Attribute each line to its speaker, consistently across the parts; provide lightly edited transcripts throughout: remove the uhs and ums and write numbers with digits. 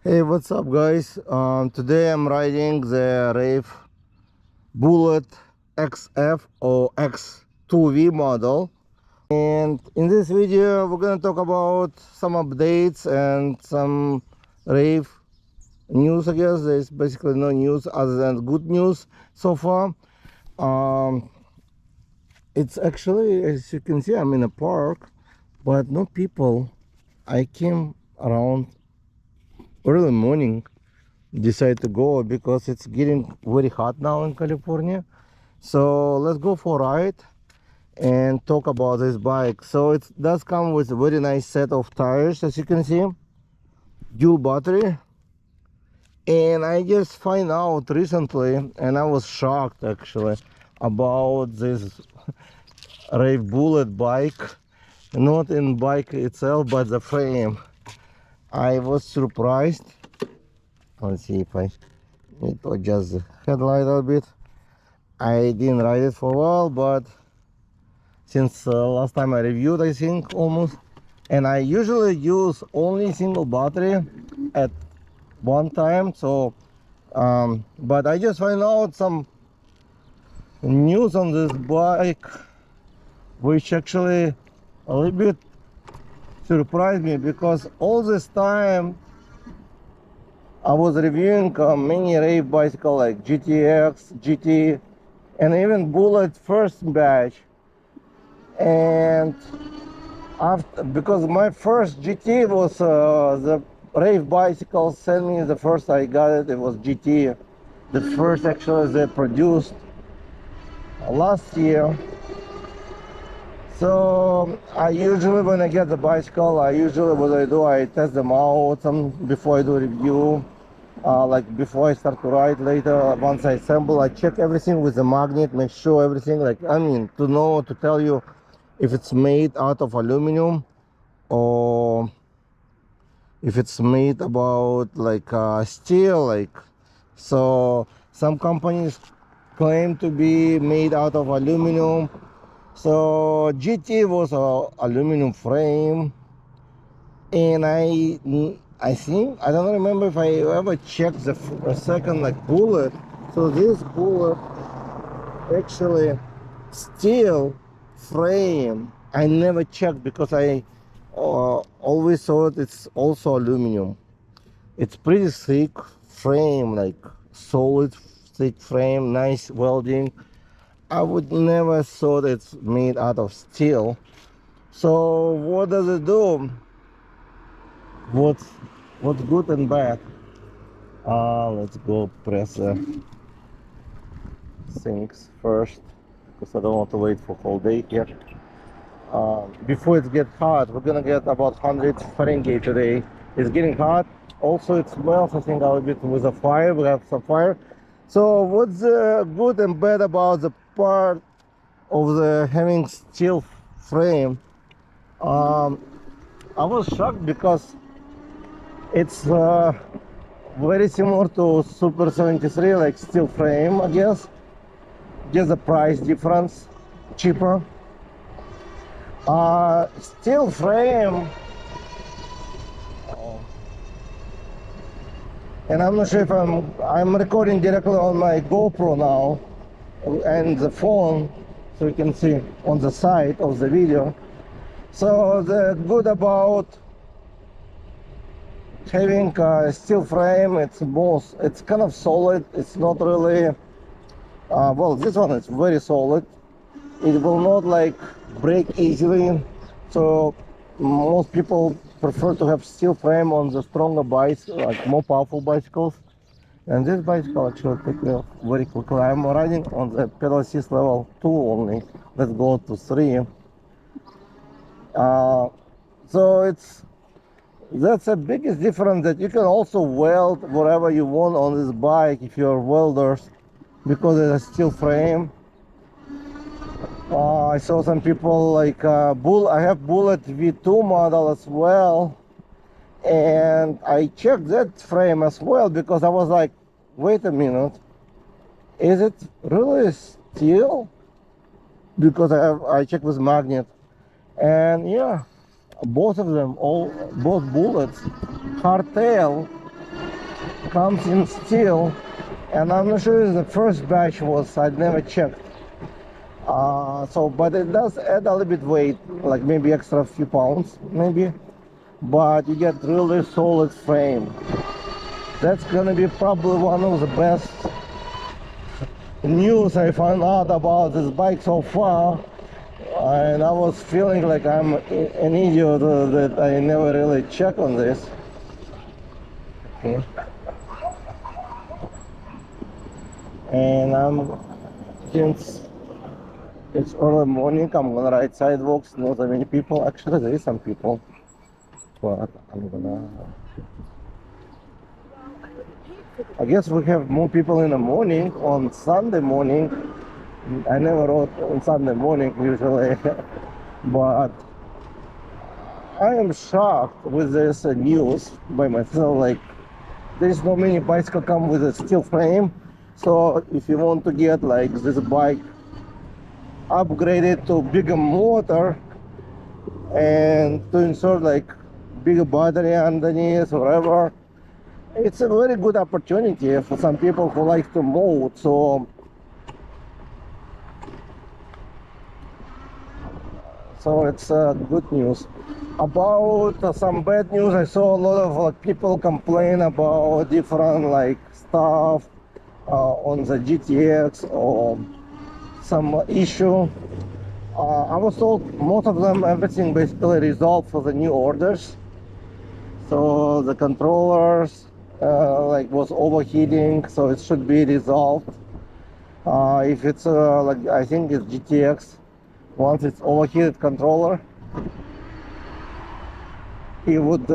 Speaker 1: Hey, what's up, guys? Today I'm riding the Raev Bullet XF or X2V model, and in this video we're gonna talk about some updates and some Raev news. I guess there's basically no news other than good news so far. um, it's actually, as you can see, I'm in a park but no people. I came around early morning, decide to go because it's getting very hot now in California. So let's go for a ride and talk about this bike. So it does come with a very nice set of tires, as you can see, dual battery. And I just find out recently, and I was shocked actually, about this Raev Bullet bike. Not in bike itself but the frame. I was surprised. Let's see if I need to adjust the headlight a little bit. I didn't ride it for a while, but since last time I reviewed, I think, almost, and I usually use only single battery at one time. So but I just find out some news on this bike which actually a little bit surprised me, because all this time I was reviewing many Raev bicycle like GTX, GT, and even Bullet first batch. And after, because my first GT was the Raev bicycle sent me, the first I got it was GT, the first actually they produced last year. So I usually, when I get the bicycle, what I do, I test them out some before I do review. Like before I start to ride later, once I assemble, I check everything with the magnet, make sure everything, like, I mean, to tell you if it's made out of aluminum or if it's made about like steel. Like, so some companies claim to be made out of aluminum. So GT was a aluminum frame, and I think, I don't remember if I ever checked the second like Bullet. So this Bullet actually steel frame, I never checked because I always thought it's also aluminum. It's pretty thick frame, like solid thick frame, nice welding. I would never thought it's made out of steel. So what does it do? What's good and bad? Let's go press the things first, because I don't want to wait for whole day here. Before it gets hot, we're gonna get about 100 Fahrenheit today. It's getting hot. Also it smells, I think, a little bit with a fire. We have some fire. So what's good and bad about the part of the having steel frame? I was shocked because it's very similar to Super 73, like steel frame, I guess. Just the price difference, cheaper. Steel frame, and I'm not sure if I'm recording directly on my GoPro now and the phone, so you can see on the side of the video. So the good about having a steel frame, it's kind of solid. It's not really well, this one is very solid. It will not like break easily, so most people prefer to have steel frame on the stronger bikes, like more powerful bicycles. And this bicycle actually took me very quickly. I'm riding on the pedal assist level 2 only. Let's go to 3. So that's the biggest difference, that you can also weld whatever you want on this bike if you're welders, because it's a steel frame. I saw some people like I have Bullet V2 model as well, and I checked that frame as well, because I was like, wait a minute, is it really steel? Because I checked with magnet, and yeah, both of them, both Bullets, hardtail, comes in steel, and I'm not sure if the first batch was, I'd never checked. But it does add a little bit weight, like maybe extra few pounds, maybe. But you get really solid frame. That's gonna be probably one of the best news I found out about this bike so far. And I was feeling like I'm an idiot that I never really checked on this. Okay. And since it's early morning, I'm gonna ride sidewalks, not that many people. Actually, there is some people, but I guess we have more people in the morning on Sunday morning. I never rode on Sunday morning usually, but I am shocked with this news by myself. Like, there's no many bicycle come with a steel frame. So if you want to get like this bike upgraded to bigger motor and to insert like bigger battery underneath or whatever, it's a very good opportunity for some people who like to mold. So it's good news. About some bad news, I saw a lot of people complain about different like stuff on the GTX or some issue. I was told most of them, everything basically resolved for the new orders. So the controllers like was overheating, so it should be resolved. If it's like, I think it's GTX, once it's overheated controller, it would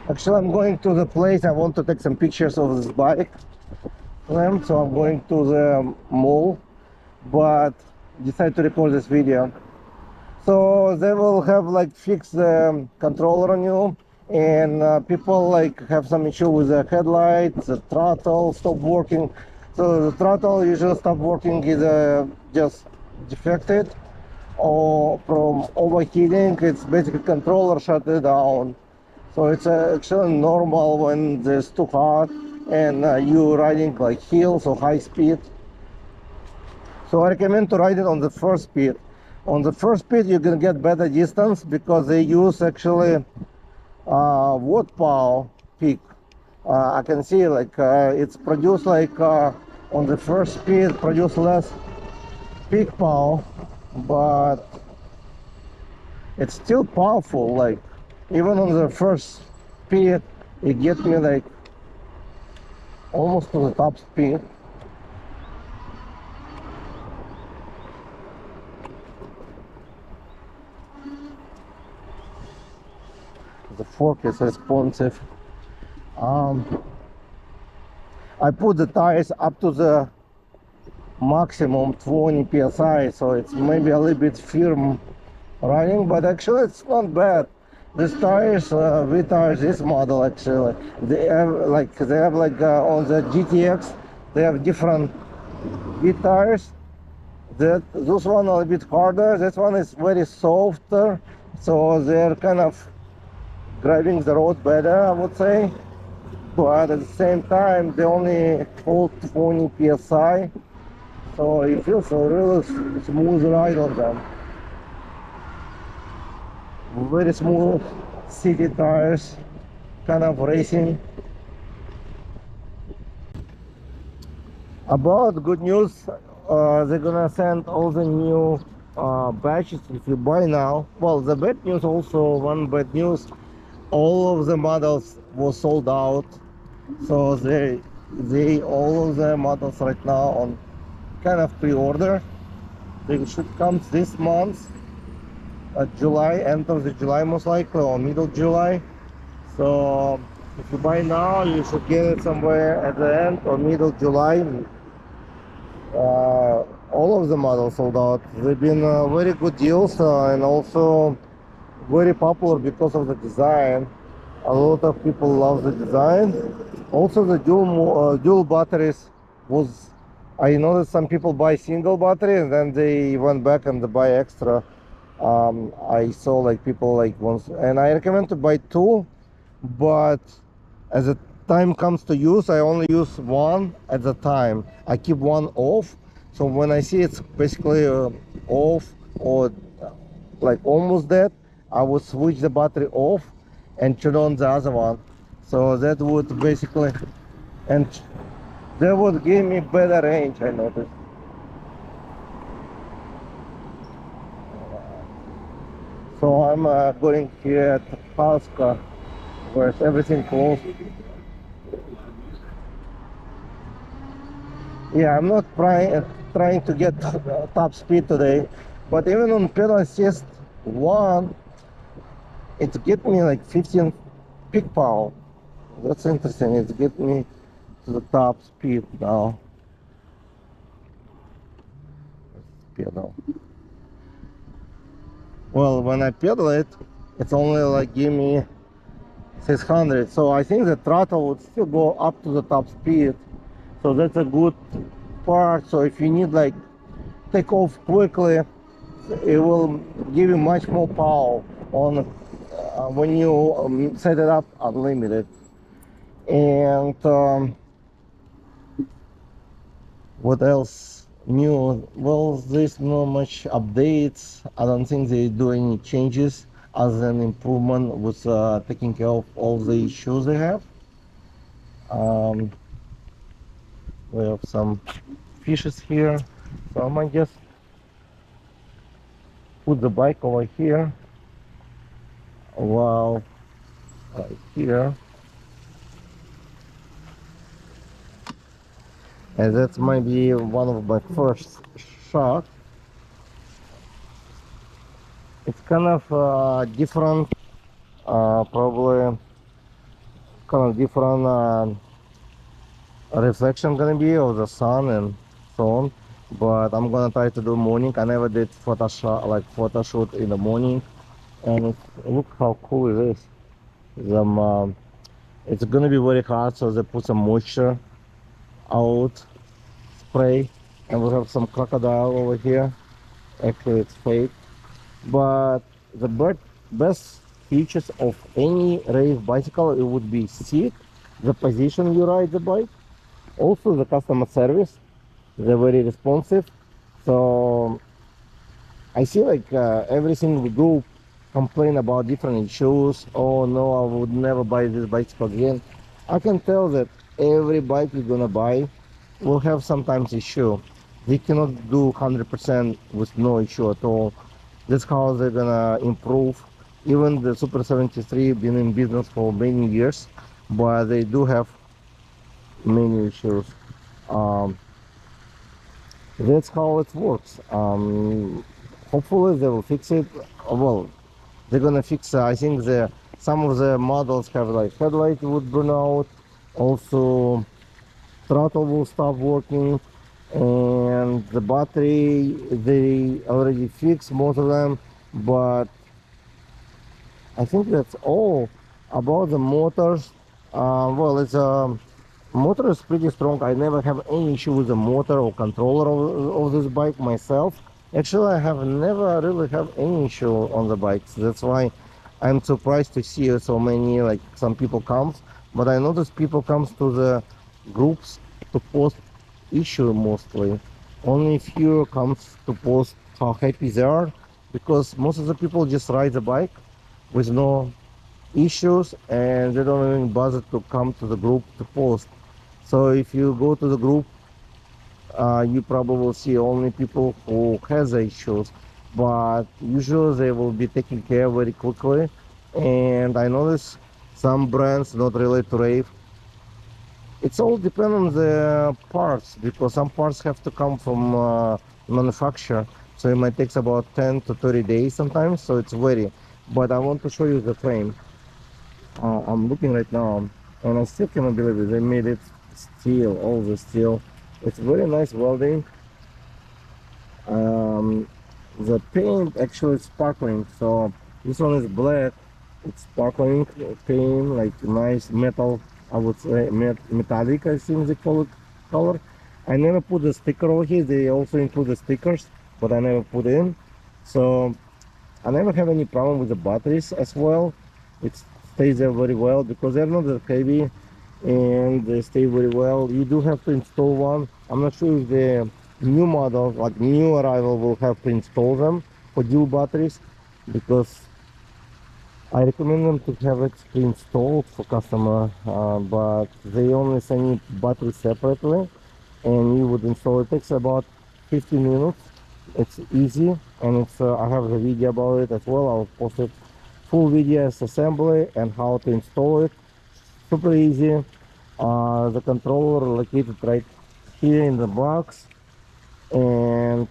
Speaker 1: actually, I'm going to the place. I want to take some pictures of this bike for them, so I'm going to the mall, but decided to record this video. So they will have like fix the controller on you, and people like have some issue with the headlights, the throttle stop working. So the throttle usually stop working is just defected or from overheating. It's basically controller shut it down. So it's actually normal when it's too hot and you riding like hills or high speed. So I recommend to ride it on the first speed. On the first speed you can get better distance because they use actually watt power peak. I can see like it's produced like on the first speed produce less peak power, but it's still powerful. Like even on the first speed it gets me like almost to the top speed. The fork is responsive. I put the tires up to the maximum 20 psi, so it's maybe a little bit firm running, but actually it's not bad. These tires, V tires, this model actually, they have like on the GTX, they have different V tires. This one a little bit harder. This one is very softer, so they're kind of driving the road better, I would say. But at the same time, they only hold 20 psi, so it feels a really smooth ride on them. Very smooth city tires, kind of racing. About good news, they're gonna send all the new batches if you buy now. Well, the bad news also, one bad news, all of the models were sold out. So they all of the models right now on kind of pre-order. They should come this month, July, end of the July most likely, or middle July. So if you buy now, you should get it somewhere at the end or middle July. All of the models sold out. They've been very good deals and also very popular because of the design. A lot of people love the design. Also the dual batteries was, I noticed some people buy single battery and then they went back and they buy extra. I saw like people like once, and I recommend to buy two, but as a time comes to use, I only use one at the time. I keep one off, so when I see it's basically off or like almost dead, I would switch the battery off and turn on the other one. So that would basically, and that would give me better range, I noticed. So I'm going here at Pasca, where everything closed. Yeah, I'm not trying to get top speed today, but even on pedal assist 1, it get me like 15 peak power. That's interesting. It get me to the top speed now. Pedal. Well, when I pedal it, it's only like give me 600. So I think the throttle would still go up to the top speed. So that's a good part. So if you need like take off quickly, it will give you much more power on when you set it up unlimited. And what else new? Well, there's not much updates. I don't think they do any changes other than improvement with taking care of all the issues they have. We have some fishes here, so I might just put the bike over here while right here, and that might be one of my first shot. It's kind of different, probably kind of different reflection gonna be of the sun and so on, but I'm gonna try to do morning. I never did photo shot, like photo shoot in the morning, and look how cool it is. It's gonna be very hot, so they put some moisture out spray, and we have some crocodile over here. Actually it's fake, but the best features of any Raev bicycle, it would be seat, the position you ride the bike, also the customer service. They're very responsive. So I see like every single group complain about different issues. Oh no, I would never buy this bicycle again. I can tell that every bike you're gonna buy will have sometimes issue. They cannot do 100% with no issue at all. That's how they're gonna improve. Even the Super 73 been in business for many years, but they do have many issues. That's how it works. Hopefully they will fix it. Well, they're gonna fix I think some of the models have like headlight would burn out, also throttle will stop working, and the battery they already fixed most of them, but I think that's all about the motors. Well, it's motor is pretty strong. I never have any issue with the motor or controller of this bike myself. Actually, I have never really have any issue on the bikes. That's why I'm surprised to see so many, like some people comes, but I notice people comes to the groups to post issue mostly. Only few comes to post how happy they are, because most of the people just ride the bike with no issues, and they don't even bother to come to the group to post. So if you go to the group, you probably will see only people who has the issues, but usually they will be taken care very quickly. And I notice some brands not related to Raev, it's all depend on the parts, because some parts have to come from manufacturer, so it might take about 10 to 30 days sometimes, so it's very. But I want to show you the frame. I'm looking right now, and I still cannot believe it. They made it steel, all the steel. It's very nice welding. The paint actually is sparkling, so this one is black. It's sparkling paint, like nice metal. I would say metallic, I think they call it color. I never put the sticker over here. They also include the stickers, but I never put in. So I never have any problem with the batteries as well. It stays there very well because they're not that heavy. and they stay very well. You do have to install one. I'm not sure if the new model, like new arrival, will have to install them for dual batteries, because I recommend them to have it pre-installed for customer, but they only send you battery separately, and you would install it. It takes about 15 minutes. It's easy, and it's I have a video about it as well. I'll post it, full videos assembly and how to install it. Super easy. The controller located right here in the box, and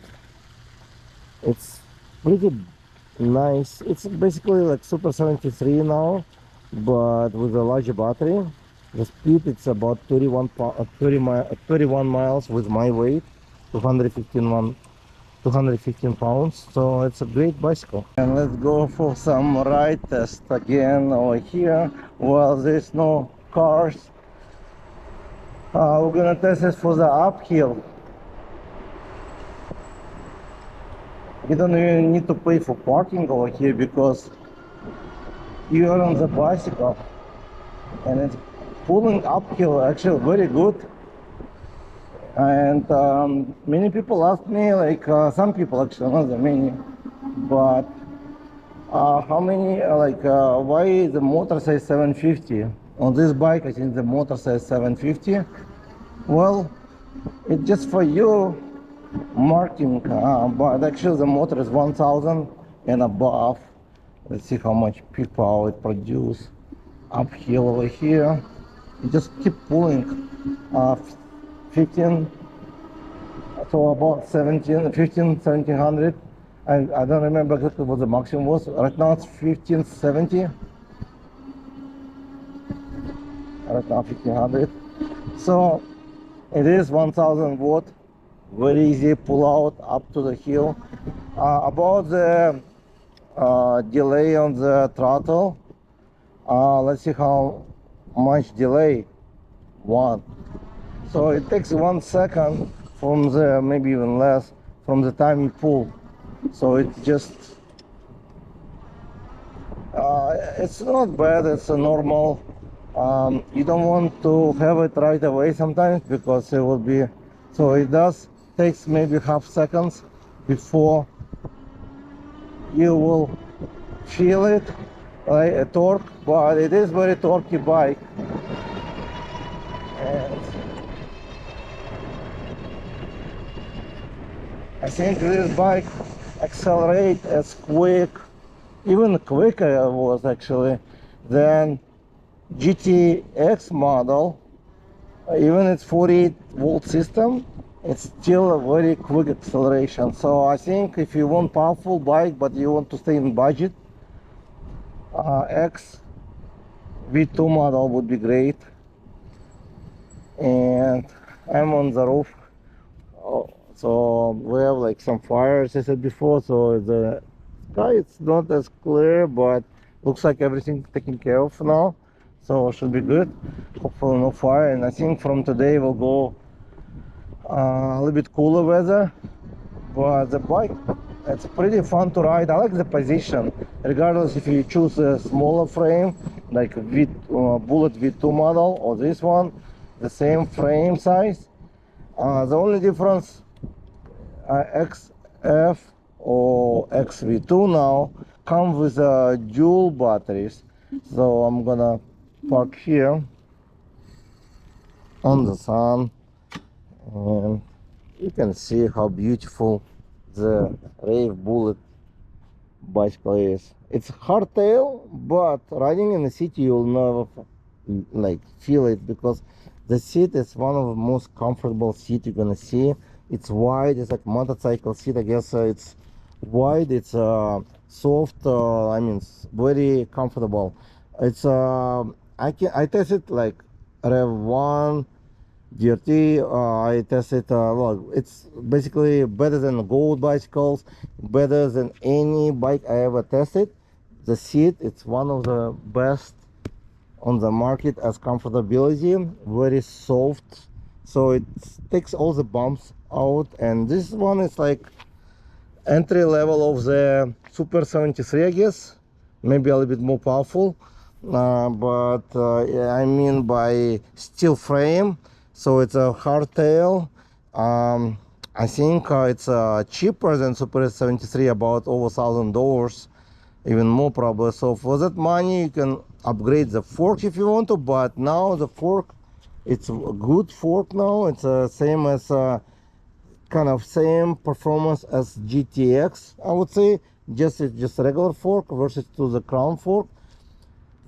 Speaker 1: it's pretty nice. It's basically like Super 73 now, but with a larger battery. The speed, it's about 31 miles with my weight, 215 pounds. So it's a great bicycle. And let's go for some ride test again over here. Well, there's no cars. We're gonna test it for the uphill. You don't even need to pay for parking over here, because you are on the bicycle and it's pulling uphill actually very good. And many people ask me, like some people actually, not that many, but how many, why the motor says 750 on this bike? I think the motor says 750. Well, it's just for you marking, but actually the motor is 1000 and above. Let's see how much peak power it produces uphill over here. You just keep pulling 15 to about 1700. I don't remember exactly what the maximum was. Right now it's 1570. Right now 1500. So it is 1000 watt. Very easy pull out up to the hill. About the delay on the throttle, let's see how much delay. One. So it takes 1 second from the, maybe even less, from the time you pull. So it's just it's not bad. It's a normal. You don't want to have it right away sometimes, because it will be, so it does takes maybe half seconds before you will feel it, like a torque. But it is very torquey bike, and I think this bike accelerate as quick, even quicker it was actually than GTX model. Even its 48-volt system, it's still a very quick acceleration. So I think if you want powerful bike but you want to stay in budget, X V2 model would be great. And I'm on the roof. So we have like some fires, as I said before, so the sky, it's not as clear, but looks like everything taken care of now, so should be good. Hopefully no fire. And I think from today we'll go a little bit cooler weather, but the bike, it's pretty fun to ride. I like the position, regardless if you choose a smaller frame like Bullet V2 model or this one, the same frame size. The only difference, XF or XV2 now come with dual batteries. So I'm gonna park here on the sun, and you can see how beautiful the Raev Bullet bicycle is. It's hardtail, but riding in the city you'll never like feel it, because the seat is one of the most comfortable seat you're gonna see. It's wide, it's like motorcycle seat, I guess. It's wide, it's soft, I mean very comfortable. It's I tested like Rev 1 DRT. I tested well, it's basically better than gold bicycles, better than any bike I ever tested. The seat, it's one of the best on the market as comfortability, very soft, so it takes all the bumps out. And this one is like entry level of the Super 73, I guess, maybe a little bit more powerful. but I mean by steel frame, so it's a hardtail. I think it's cheaper than Super 73, about over $1,000, even more probably. So for that money you can upgrade the fork if you want to, but now the fork, it's a good fork now. It's same as kind of same performance as GTX, I would say. It's just regular fork versus to the crown fork.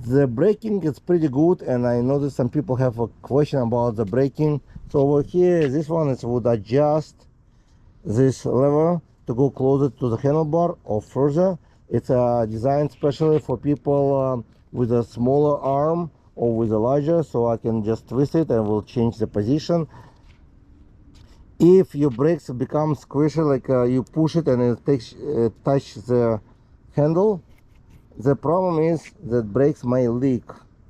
Speaker 1: The braking is pretty good, and I noticed some people have a question about the braking. So over here, this one is would adjust this lever to go closer to the handlebar or further. It's designed specially for people with a smaller arm or with a larger, so I can just twist it and will change the position. If your brakes become squishy, like you push it and it takes touch the handle, the problem is that brakes may leak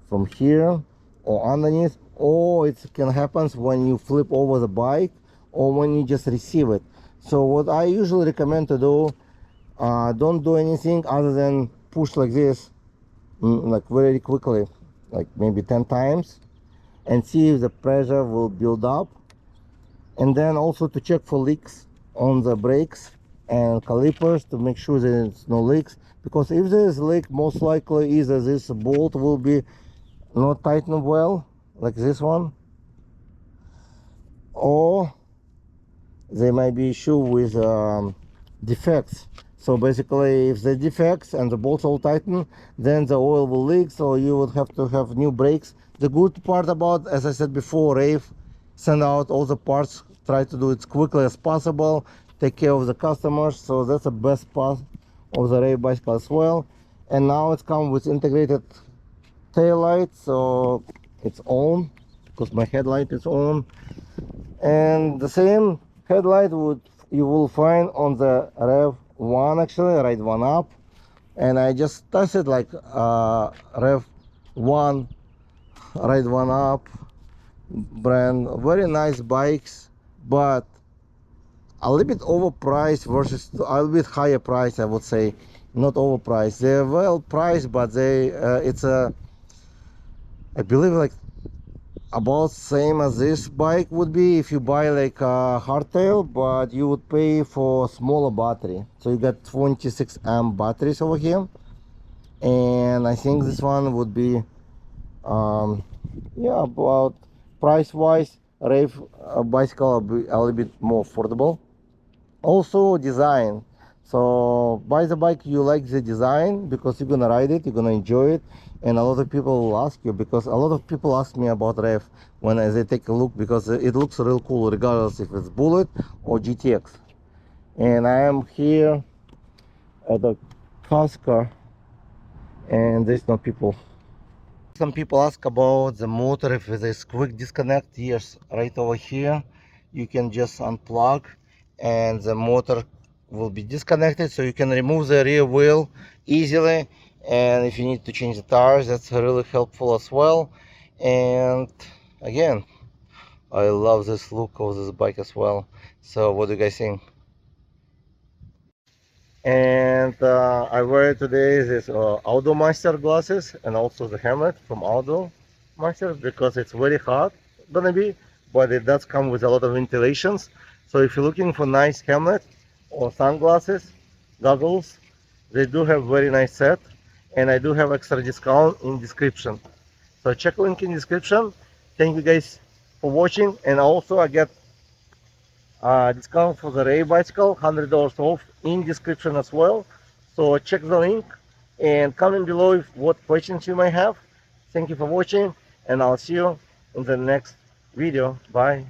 Speaker 1: from here or underneath, or it can happen when you flip over the bike or when you just receive it. So what I usually recommend to do, don't do anything other than push like this, like very quickly, like maybe 10 times, and see if the pressure will build up. And then also to check for leaks on the brakes and calipers to make sure there's no leaks, because if there is a leak, most likely either this bolt will be not tightened well, like this one, or there might be issue with defects. So basically, if the defects and the bolts all tighten, then the oil will leak, so you would have to have new brakes. The good part about, as I said before, Raev send out all the parts, try to do it as quickly as possible, take care of the customers. So that's the best part of the Raev bicycle as well. And now it's come with integrated tail light, so it's on because my headlight is on. And the same headlight you will find on the Raev 1, actually, right one up. And I just tested like Raev 1 right one up brand, very nice bikes, but a little bit overpriced versus a little bit higher price, I would say. Not overpriced, they're well priced, but they it's a, I believe, like about same as this bike would be if you buy like a hardtail, but you would pay for smaller battery. So you got 26 amp batteries over here, and I think this one would be yeah, about price wise Raev bicycle will be a little bit more affordable. Also design, so buy the bike you like the design, because you're gonna ride it, you're gonna enjoy it. And a lot of people will ask you, because a lot of people ask me about Raev when they take a look, because it looks real cool regardless if it's Bullet or GTX. And I am here at the Cascar, and there's no people. Some people ask about the motor, if there's quick disconnect. Yes, right over here you can just unplug and the motor will be disconnected, so you can remove the rear wheel easily. And if you need to change the tires, that's really helpful as well. And again, I love this look of this bike as well. So what do you guys think? And I wear today this Auto Master glasses and also the helmet from Auto Master, because it's very hot gonna be, but it does come with a lot of ventilations. So if you're looking for nice helmet or sunglasses, goggles, they do have very nice set, and I do have extra discount in description. So check link in description. Thank you guys for watching, and also I get discount for the Raev bicycle, $100 off in description as well. So check the link and comment below if what questions you might have. Thank you for watching, and I'll see you in the next video. Bye.